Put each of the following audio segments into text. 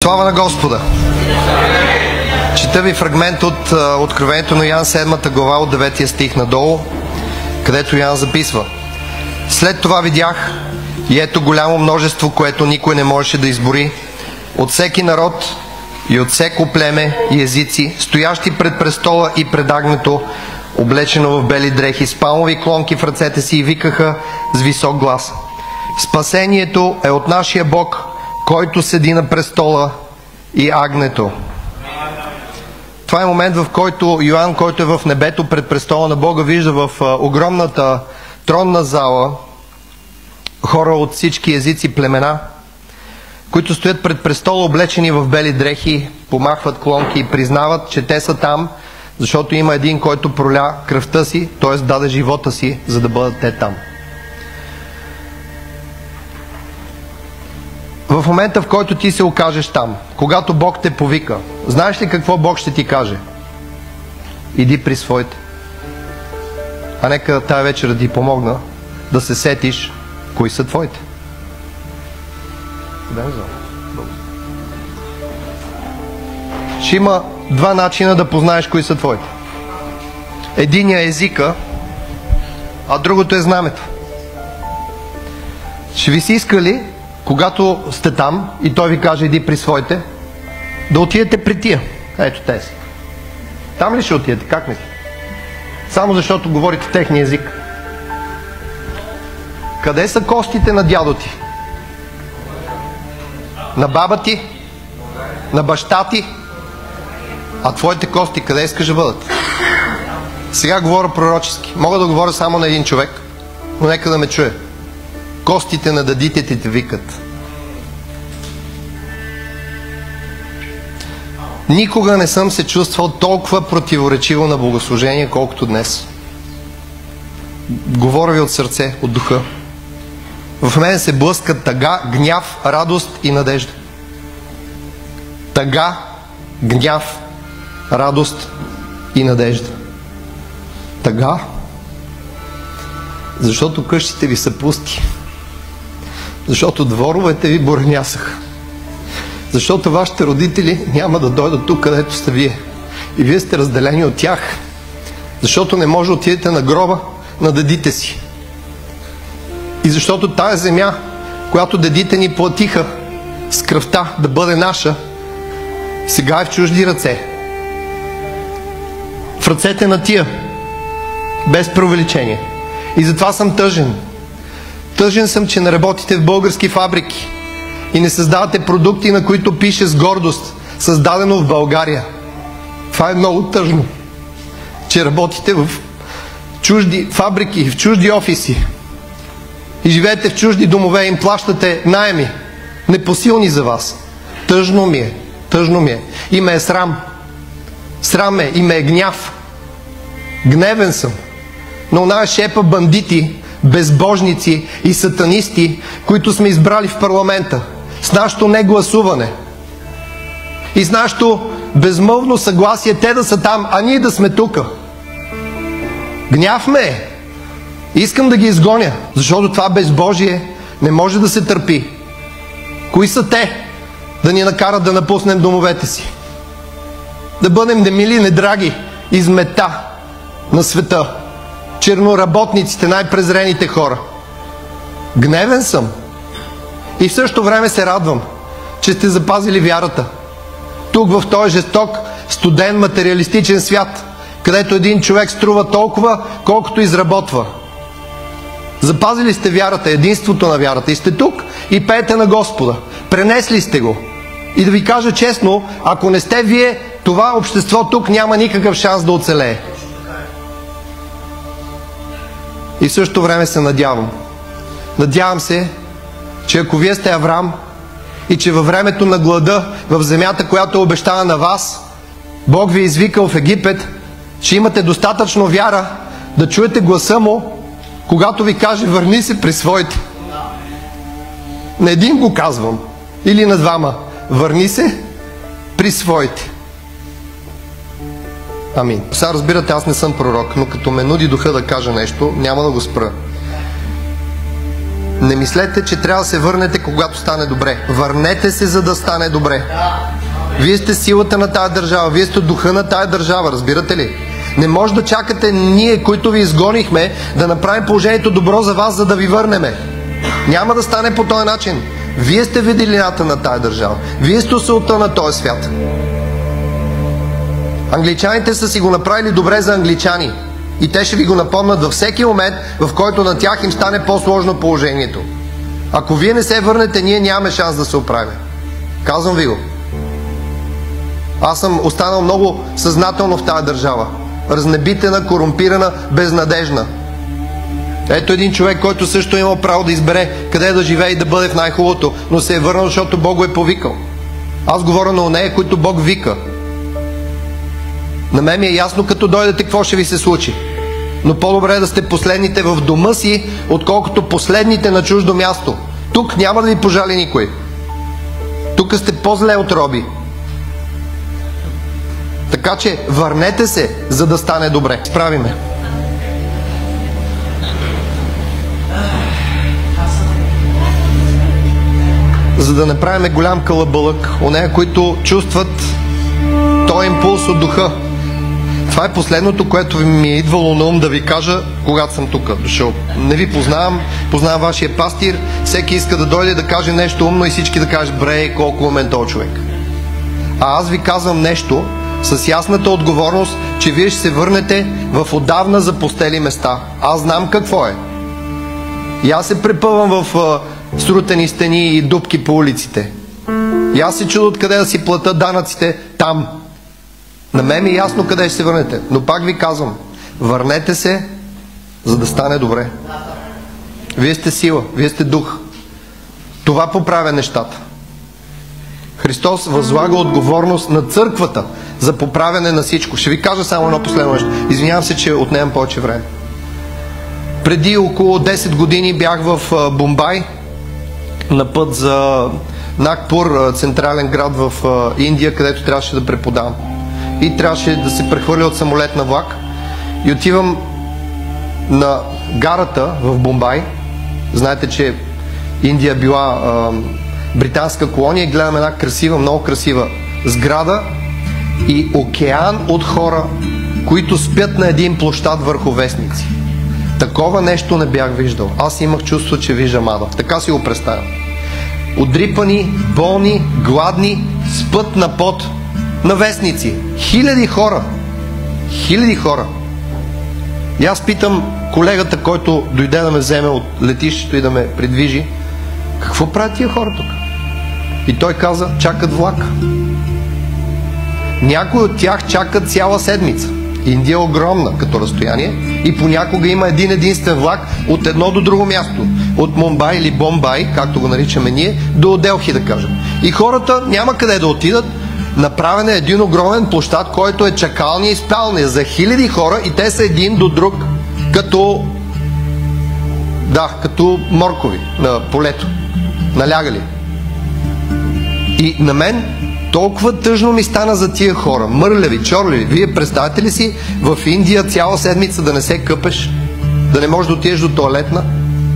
Слава на Господа! Чета ви фрагмент от Откровението на Йоан 7 глава от 9 стих надолу, където Йоан записва: след това видях и ето голямо множество, което никой не можеше да избори, от всеки народ и от всеко племе и езици, стоящи пред престола и пред агнето, облечено в бели дрехи, с палмови клонки в ръцете си, и викаха с висок глас: спасението е от нашия Бог, който седи на престола, и агнето. Това е момент, в който Йоан, който е в небето пред престола на Бога, вижда в огромната тронна зала хора от всички езици, племена, които стоят пред престола, облечени в бели дрехи, помахват клонки и признават, че те са там, защото има един, който проля кръвта си, т.е. даде живота си, за да бъдат те там. В момента, в който ти се окажеш там, когато Бог те повика, знаеш ли какво Бог ще ти каже? Иди при своите. А нека тая вечер да ти помогна да се сетиш кои са твоите. Ще има два начина да познаеш кои са твоите. Единия е езика, а другото е знамето. Ще ви се иска ли, когато сте там и той ви каже иди при своите, да отидете при тия? Ето тези. Там ли ще отидете? Как мислите? Само защото говорите техния език. Къде са костите на дядо ти? На баба ти? На баща ти? А твоите кости къде искаш да бъдат? Сега говоря пророчески. Мога да говоря само на един човек, но нека да ме чуе. Костите на дадите ти те викат. Никога не съм се чувствал толкова противоречиво на богослужение, колкото днес. Говоря ви от сърце, от духа. В мен се блъскат тъга, гняв, радост и надежда. Тъга, гняв, радост и надежда. Тъга, защото къщите ви са пусти. Защото дворовете ви буренясаха. Защото вашите родители няма да дойдат тук, където сте вие. И вие сте разделени от тях. Защото не може да отидете на гроба на дедите си. И защото тая земя, която дедите ни платиха с кръвта да бъде наша, сега е в чужди ръце. В ръцете на тия. Без преувеличение. И затова съм тъжен. Тъжен съм, че не работите в български фабрики и не създавате продукти, на които пише с гордост създадено в България. Това е много тъжно, че работите в чужди фабрики, в чужди офиси и живеете в чужди домове и им плащате наеми, непосилни за вас. Тъжно ми е, тъжно ми е. И ме е срам. Срам е и ме е гняв. Гневен съм на оная шепа бандити, безбожници и сатанисти, които сме избрали в парламента, с нашето негласуване и с нашето безмълвно съгласие те да са там, а ние да сме тук. Гняв ме е. Искам да ги изгоня, защото това безбожие не може да се търпи. Кои са те да ни накарат да напуснем домовете си? Да бъдем немили, недраги измета на света. Черноработниците, най-презрените хора. Гневен съм. И в същото време се радвам, че сте запазили вярата. Тук в този жесток, студен, материалистичен свят, където един човек струва толкова, колкото изработва. Запазили сте вярата, единството на вярата. И сте тук и пеете на Господа. Пренесли сте го. И да ви кажа честно, ако не сте вие, това общество тук няма никакъв шанс да оцелее. И в същото време се надявам. Надявам се, че ако вие сте Авраам и че във времето на глада в земята, която е обещана на вас, Бог ви е извикал в Египет, че имате достатъчно вяра да чуете гласа му, когато ви каже върни се при своите. На един го казвам, или на двама. Върни се при своите. Амин. Сега разбирате, аз не съм пророк, но като ме нуди духа да кажа нещо, няма да го спра. Не мислете, че трябва да се върнете, когато стане добре. Върнете се, за да стане добре. Вие сте силата на тая държава, вие сте духа на тая държава, разбирате ли? Не може да чакате ние, които ви изгонихме, да направим положението добро за вас, за да ви върнеме. Няма да стане по този начин. Вие сте виделината на тая държава. Вие сте солта на този свят. Англичаните са си го направили добре за англичани. И те ще ви го напомнят във всеки момент, в който на тях им стане по-сложно положението. Ако вие не се върнете, ние нямаме шанс да се оправим. Казвам ви го. Аз съм останал много съзнателно в тази държава. Разнебитена, корумпирана, безнадежна. Ето един човек, който също е имал право да избере къде да живее и да бъде в най-хубавото, но се е върнал, защото Бог го е повикал. Аз говоря на онея, които Бог вика. На мен ми е ясно, като дойдете, какво ще ви се случи. Но по-добре е да сте последните в дома си, отколкото последните на чуждо място. Тук няма да ви пожали никой. Тук сте по-зле от роби. Така че върнете се, за да стане добре. Справиме. За да не правиме голям калабълък, онея, които чувстват този импулс от духа. Това е последното, което ми е идвало на ум да ви кажа, когато съм тук дошъл. Не ви познавам, познавам вашия пастир, всеки иска да дойде да каже нещо умно и всички да кажат: бре, колко умен този човек. А аз ви казвам нещо с ясната отговорност, че вие ще се върнете в отдавна запустели места. Аз знам какво е. И аз се препъвам в срутени стени и дупки по улиците. И аз се чудя откъде да си плата данъците там. На мен е ясно къде ще се върнете. Но пак ви казвам, върнете се, за да стане добре. Вие сте сила, вие сте дух. Това поправя нещата. Христос възлага отговорност на църквата за поправяне на всичко. Ще ви кажа само едно последно нещо. Извинявам се, че отнемам повече време. Преди около 10 години бях в Бомбай, на път за Нагпур, централен град в Индия, където трябваше да преподавам. И трябваше да се прехвърля от самолет на влак. И отивам на гарата в Бомбай. Знаете, че Индия била британска колония, и гледам една красива, много красива сграда и океан от хора, които спят на един площад върху вестници. Такова нещо не бях виждал. Аз имах чувство, че виждам ада. Така си го представям. Одрипани, болни, гладни, спът на пот, на вестници. Хиляди хора. Хиляди хора. И аз питам колегата, който дойде да ме вземе от летището и да ме придвижи: какво правят тия хора тук? И той каза: чакат влак. Някои от тях чакат цяла седмица. Индия е огромна като разстояние и понякога има един единствен влак от едно до друго място. От Мумбай или Бомбай, както го наричаме ние, до Делхи, да кажем. И хората няма къде да отидат. Направен е един огромен площад, който е чакалния и спалния за хиляди хора, и те са един до друг като моркови на полето, налягали. И на мен толкова тъжно ми стана за тия хора. Мърлеви, чорливи. Вие представете ли си в Индия цяла седмица да не се къпеш, да не можеш да отидеш до тоалетна,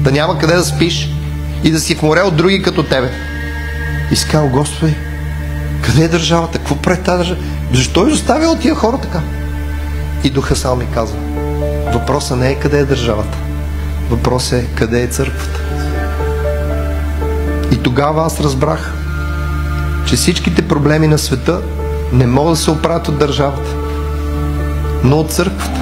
да няма къде да спиш и да си в море от други като тебе? И си казал: Господи, къде е държавата? Какво прави тази държава? Защо изоставя от тия хора така? И духа сам ми казва: въпросът не е къде е държавата. Въпросът е къде е църквата. И тогава аз разбрах, че всичките проблеми на света не могат да се оправят от държавата, но от църквата.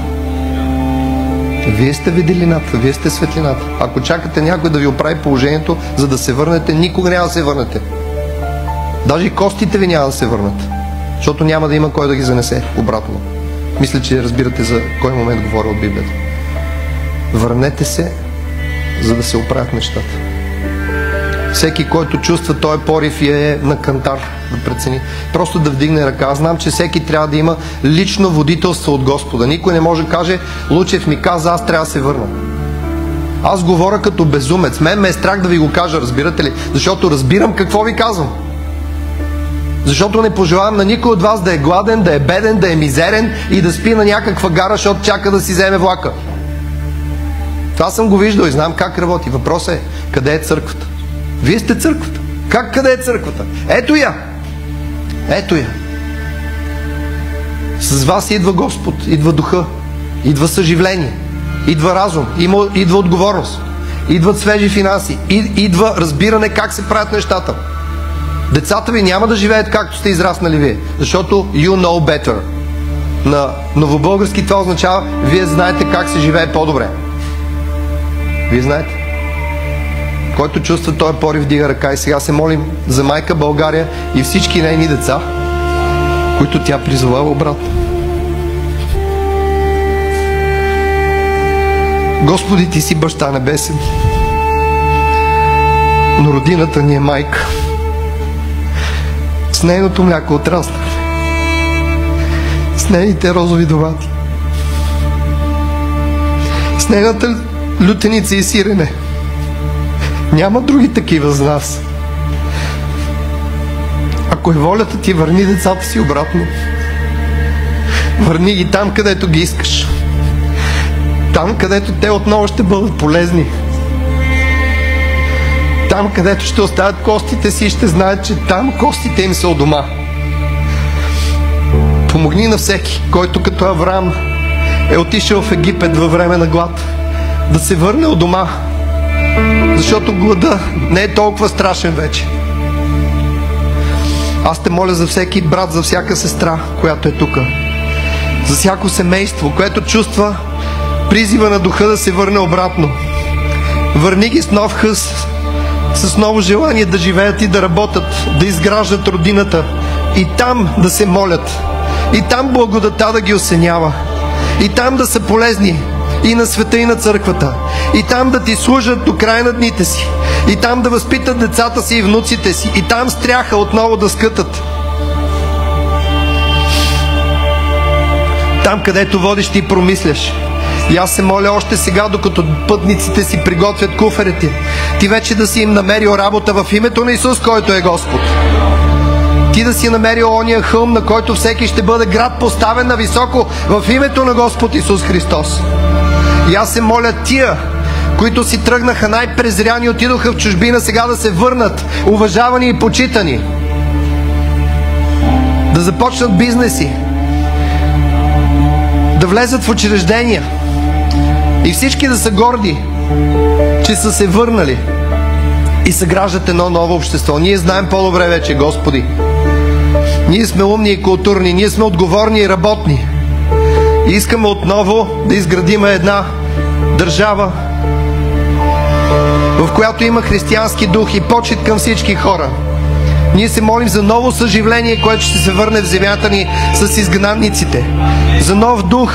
Вие сте виделината, вие сте светлината. Ако чакате някой да ви оправи положението, за да се върнете, никога няма да се върнете. Даже и костите ви няма да се върнат, защото няма да има кой да ги занесе обратно. Мисля, че разбирате за кой момент говоря от Библията. Върнете се, за да се оправят нещата. Всеки, който чувства този порив и е на кантар да прецени, просто да вдигне ръка. Аз знам, че всеки трябва да има лично водителство от Господа. Никой не може да каже: Лучев ми каза, аз трябва да се върна. Аз говоря като безумец. Мен ме е страх да ви го кажа, разбирате ли? Защото разбирам какво ви казвам. Защото не пожелавам на никой от вас да е гладен, да е беден, да е мизерен и да спи на някаква гара, защото чака да си вземе влака. Това съм го виждал и знам как работи. Въпросът е: Къде е църквата? Вие сте църквата. Как къде е църквата? Ето я! Ето я! С вас идва Господ, идва духа, идва съживление, идва разум, идва отговорност, идват свежи финанси, идва разбиране как се правят нещата. Децата ви няма да живеят както сте израснали вие, защото you know better. На новобългарски това означава, вие знаете как се живее по-добре. Вие знаете. Който чувства този порив, дига ръка. И сега се молим за майка България и всички нейни деца, които тя призовава обратно. Господи, Ти си баща небесен, но родината ни е майка. С нейното мляко отраснахме, с нейните розови довади, с нейната лютеница и сирене. Няма други такива за нас. Ако е волята Ти, върни децата си обратно. Върни ги там, където ги искаш. Там, където те отново ще бъдат полезни. Там, където ще оставят костите си и ще знаят, че там костите им са у дома. Помогни на всеки, който като Авраам е отишъл в Египет във време на глад, да се върне у дома, защото глада не е толкова страшен вече. Аз те моля за всеки брат, за всяка сестра, която е тук, за всяко семейство, което чувства призива на духа да се върне обратно. Върни ги с нов хъс, с ново желание да живеят и да работят, да изграждат родината и там да се молят, и там благодата да ги осенява, и там да са полезни и на света, и на църквата, и там да Ти служат до края на дните си, и там да възпитат децата си и внуците си, и там стряха отново да скътат. Там, където водиш, Ти промисляш. И аз се моля още сега, докато пътниците си приготвят куферите, Ти вече да си им намерил работа в името на Исус, който е Господ. Ти да си намерил ония хълм, на който всеки ще бъде град поставен на високо в името на Господ Исус Христос. И аз се моля тия, които си тръгнаха най-презряни, отидоха в чужбина, сега да се върнат, уважавани и почитани. Да започнат бизнеси, да влезат в учреждения и всички да са горди, че са се върнали и съграждат едно ново общество. Ние знаем по-добре вече, Господи. Ние сме умни и културни, ние сме отговорни и работни. И искаме отново да изградим една държава, в която има християнски дух и почит към всички хора. Ние се молим за ново съживление, което ще се върне в земята ни с изгнанниците. За нов дух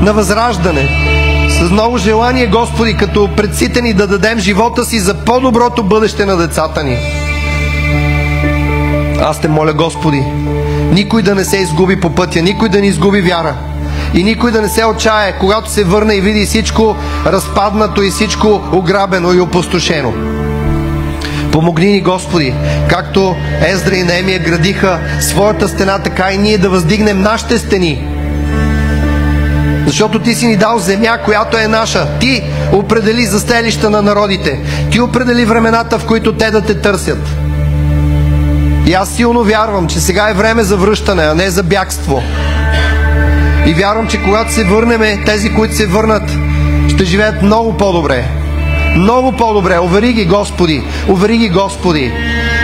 на възраждане. С ново желание, Господи, като предситени да дадем живота си за по-доброто бъдеще на децата ни. Аз те моля, Господи, никой да не се изгуби по пътя, никой да не изгуби вяра. И никой да не се отчае, когато се върне и види всичко разпаднато и всичко ограбено и опустошено. Помогни ни, Господи, както Ездра и Неемия градиха своята стена, така и ние да въздигнем нашите стени. Защото Ти си ни дал земя, която е наша. Ти определи застелища на народите. Ти определи времената, в които те да те търсят. И аз силно вярвам, че сега е време за връщане, а не за бягство. И вярвам, че когато се върнем, тези, които се върнат, ще живеят много по-добре. Много по-добре. Увери ги, Господи. Увери ги, Господи.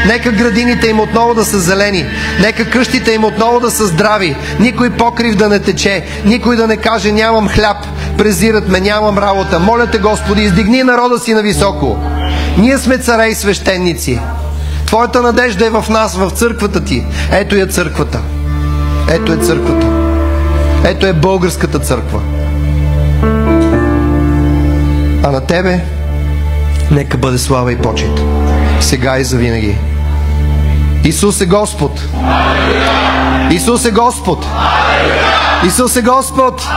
Нека градините им отново да са зелени. Нека къщите им отново да са здрави. Никой покрив да не тече. Никой да не каже: нямам хляб, презират ме, нямам работа. Моля те, Господи, издигни народа си нависоко. Ние сме царе и свещеници. Твоята надежда е в нас, в църквата Ти. Ето е църквата. Ето е църквата. Ето е българската църква. А на Тебе нека бъде слава и почит. Сега и завинаги. Исус е Господ. Исус е Господ. Исус е Господ.